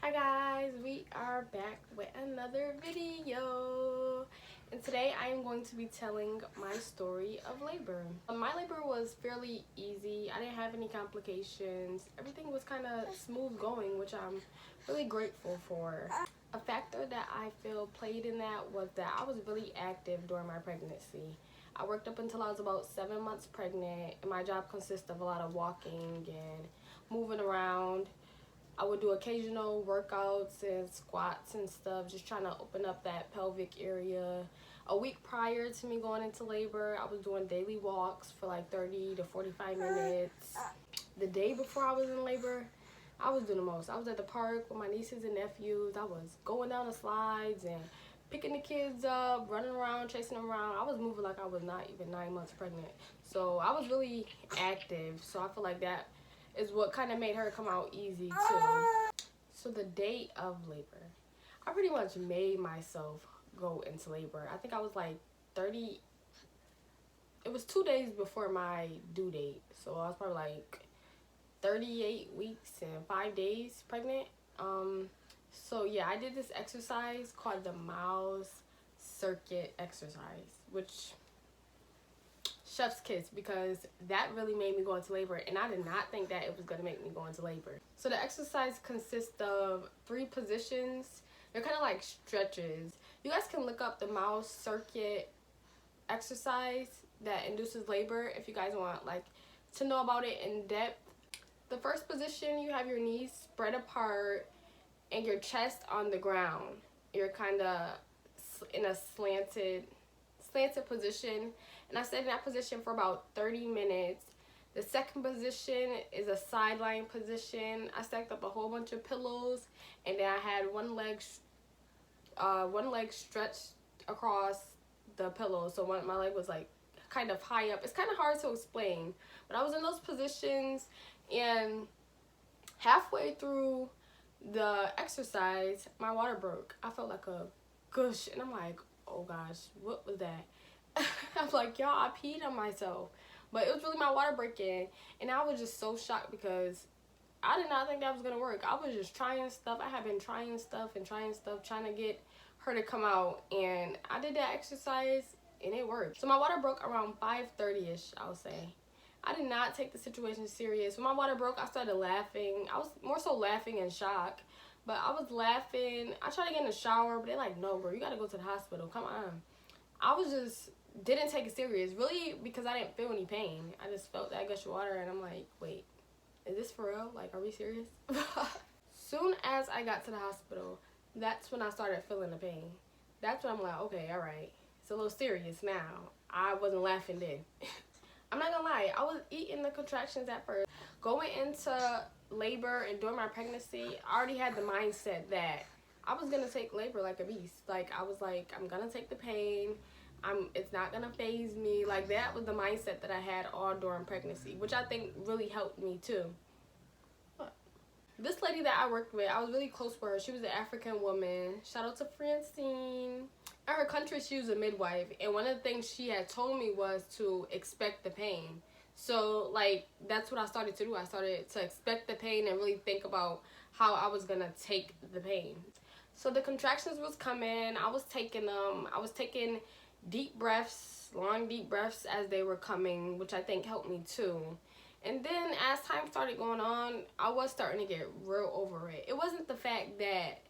Hi guys, we are back with another video, and today I am going to be telling my story of labor. My labor was fairly easy. I didn't have any complications. Everything was kind of smooth going, which I'm really grateful for. A factor that I feel played in that was that I was really active during my pregnancy. I worked up until I was about 7 months pregnant, and my job consists of a lot of walking and moving around. I would do occasional workouts and squats and stuff, just trying to open up that pelvic area. A week prior to me going into labor, I was doing daily walks for like 30 to 45 minutes. The day before I was in labor, I was doing the most. I was at the park with my nieces and nephews. I was going down the slides and picking the kids up, running around, chasing them around. I was moving like I was not even 9 months pregnant. So I was really active. So I feel like that is what kind of made her come out easy too. So the date of labor, I pretty much made myself go into labor. I think I was like 30, it was 2 days before my due date. So I was probably like 38 weeks and 5 days pregnant. So yeah, I did this exercise called the Miles Circuit exercise, which chef's kiss, because that really made me go into labor, and I did not think that it was going to make me go into labor. So the exercise consists of 3 positions. They're kind of like stretches. You guys can look up the Miles Circuit exercise that induces labor if you guys want like to know about it in depth. The first position, you have your knees spread apart and your chest on the ground. You're kind of in a slanted position, and I stayed in that position for about 30 minutes. The second position is a sideline position. I stacked up a whole bunch of pillows, and then I had one leg stretched across the pillow, so my leg was like kind of high up. It's kind of hard to explain, but I was in those positions, and halfway through the exercise, my water broke. I felt like a gush, and I'm like, oh gosh, what was that? I'm like, y'all, I peed on myself. But it was really my water breaking, and I was just so shocked because I did not think that was gonna work. I was just trying stuff. I have been trying stuff, trying to get her to come out, and I did that exercise and it worked. So my water broke around 5:30ish, I would say. I did not take the situation serious. When my water broke, I started laughing. I was more so laughing in shock, but I was laughing. I tried to get in the shower, but they're like, no, bro, you gotta go to the hospital. Come on. I was just didn't take it serious, really, because I didn't feel any pain. I just felt that gush of water, and I'm like, wait, is this for real? Like, are we serious? Soon as I got to the hospital, that's when I started feeling the pain. That's when I'm like, okay, all right, it's a little serious now. I wasn't laughing then. I'm not gonna lie, I was eating the contractions at first. Going into labor and during my pregnancy, I already had the mindset that I was gonna take labor like a beast. Like, I was like, I'm gonna take the pain. It's not gonna phase me. Like, that was the mindset that I had all during pregnancy, which I think really helped me too. But this lady that I worked with, I was really close with her. She was an African woman. Shout out to Francine. In her country, she was a midwife, and one of the things she had told me was to expect the pain. So, like, that's what I started to do. I started to expect the pain and really think about how I was gonna take the pain. So the contractions was coming. I was taking them. I was taking deep breaths, long deep breaths as they were coming, which I think helped me too. And then as time started going on, I was starting to get real over it. It wasn't the fact that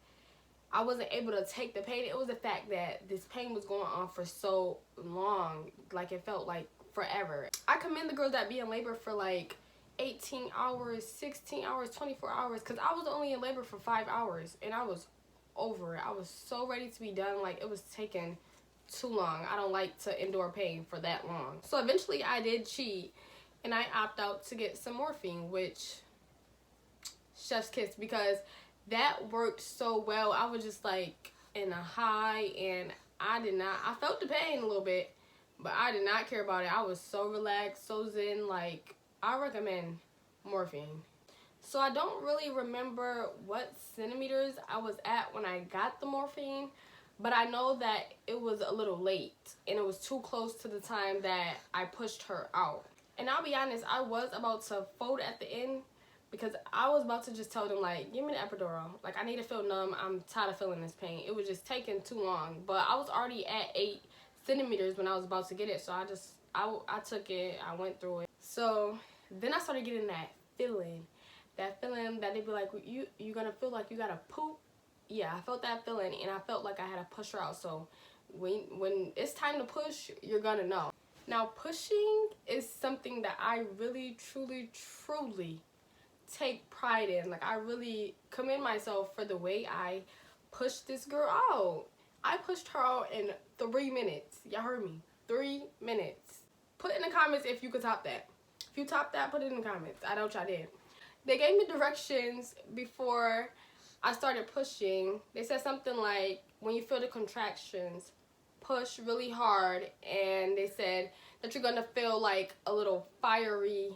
I wasn't able to take the pain. It was the fact that this pain was going on for so long. Like, it felt like forever. I commend the girls that be in labor for like 18 hours, 16 hours, 24 hours, because I was only in labor for 5 hours, and I was over it. I was so ready to be done. Like, it was taking too long. I don't like to endure pain for that long. So eventually I did cheat, and I opt out to get some morphine, which chef's kiss, because that worked so well. I was just like in a high, and I felt the pain a little bit, but I did not care about it. I was so relaxed, so zen. Like, I recommend morphine. So I don't really remember what centimeters I was at when I got the morphine, but I know that it was a little late, and it was too close to the time that I pushed her out. And I'll be honest, I was about to fold at the end, because I was about to just tell them, like, give me the epidural. Like, I need to feel numb. I'm tired of feeling this pain. It was just taking too long. But I was already at 8 centimeters when I was about to get it. So I took it. I went through it. So then I started getting that feeling. That feeling that they'd be like, you're going to feel like you got to poop. Yeah, I felt that feeling. And I felt like I had to push her out. So when it's time to push, you're going to know. Now, pushing is something that I really, truly take pride in. Like, I really commend myself for the way I pushed this girl out. I pushed her out in 3 minutes. Y'all heard me. 3 minutes. Put in the comments if you could top that. If you top that, put it in the comments. I know y'all did. They gave me directions before I started pushing. They said something like, when you feel the contractions, push really hard. And they said that you're gonna feel like a little fiery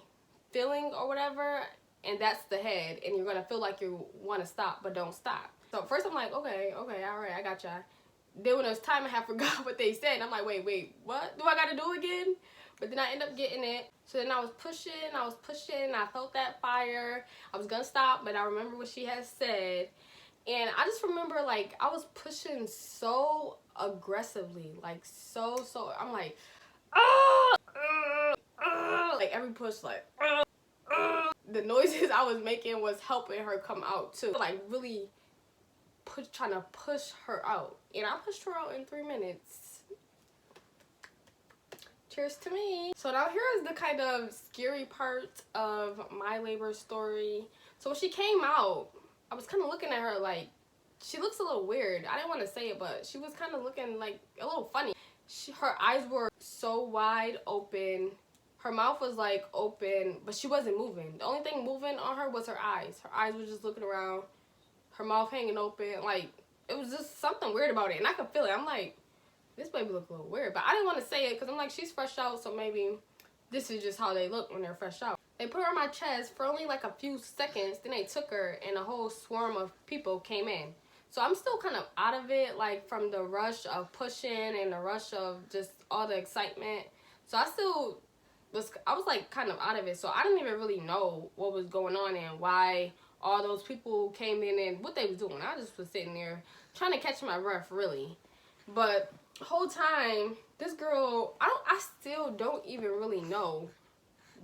feeling or whatever, and that's the head, and you're gonna feel like you want to stop but don't stop. So first I'm like, okay, all right, I got ya. Then when it was time, I had forgot what they said. I'm like, wait, what do I gotta do again? But then I end up getting it. So then I was pushing, I felt that fire. I was gonna stop, but I remember what she had said. And I just remember, like, I was pushing so aggressively, like so I'm like, like every push, like, the noises I was making was helping her come out too. Like, really trying to push her out. And I pushed her out in 3 minutes. Cheers to me. So now here is the kind of scary part of my labor story. So when she came out, I was kind of looking at her like, she looks a little weird. I didn't want to say it, but she was kind of looking like a little funny. Her eyes were so wide open. Her mouth was like open, but she wasn't moving. The only thing moving on her was her eyes. Her eyes were just looking around. Her mouth hanging open. Like, it was just something weird about it. And I could feel it. I'm like, this baby look a little weird. But I didn't want to say it because I'm like, she's fresh out. So maybe this is just how they look when they're fresh out. They put her on my chest for only like a few seconds. Then they took her and a whole swarm of people came in. So I'm still kind of out of it, like from the rush of pushing and the rush of just all the excitement. So I was like kind of out of it. So I didn't even really know what was going on and why all those people came in and what they was doing. I just was sitting there trying to catch my breath, really. But the whole time, this girl, I still don't even really know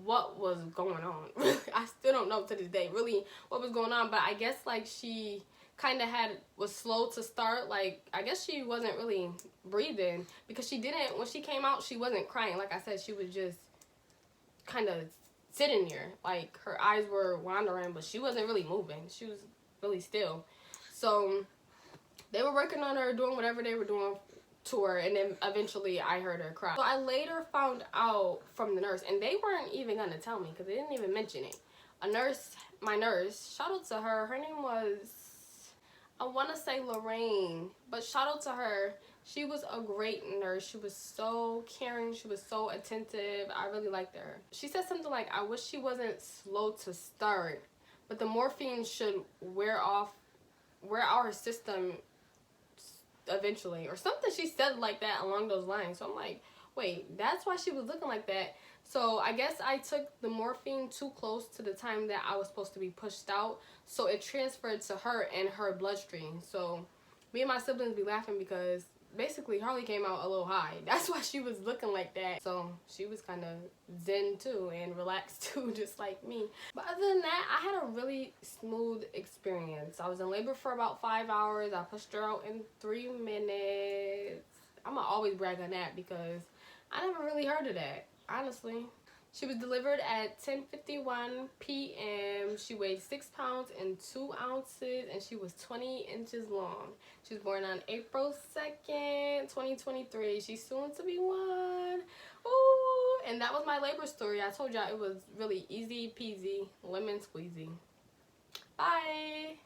what was going on. I still don't know to this day really what was going on. But I guess like she kind of was slow to start. Like, I guess she wasn't really breathing because when she came out, she wasn't crying. Like I said, she was just kind of sitting there. Like, her eyes were wandering, but she wasn't really moving. She was really still. So they were working on her, doing whatever they were doing to her, and then eventually I heard her cry. So I later found out from the nurse, and they weren't even gonna tell me because they didn't even mention it. My nurse, shout out to her. Her name was, I want to say Lorraine, but shout out to her. She was a great nurse. She was so caring. She was so attentive. I really liked her. She said something like, I wish she wasn't slow to start, but the morphine should wear out her system eventually, or something. She said like that along those lines. So I'm like, wait, that's why she was looking like that. So I guess I took the morphine too close to the time that I was supposed to be pushed out, so it transferred to her and her bloodstream. So me and my siblings be laughing because basically Harley came out a little high. That's why she was looking like that. So she was kind of zen too and relaxed too, just like me. But other than that, I had a really smooth experience. I was in labor for about 5 hours. I pushed her out in 3 minutes. I'm gonna always brag on that because I never really heard of that, honestly. She was delivered at 10:51 p.m. She weighed 6 pounds and 2 ounces, and she was 20 inches long. She was born on April 2nd, 2023. She's soon to be 1. Ooh, and that was my labor story. I told y'all it was really easy peasy, lemon squeezy. Bye.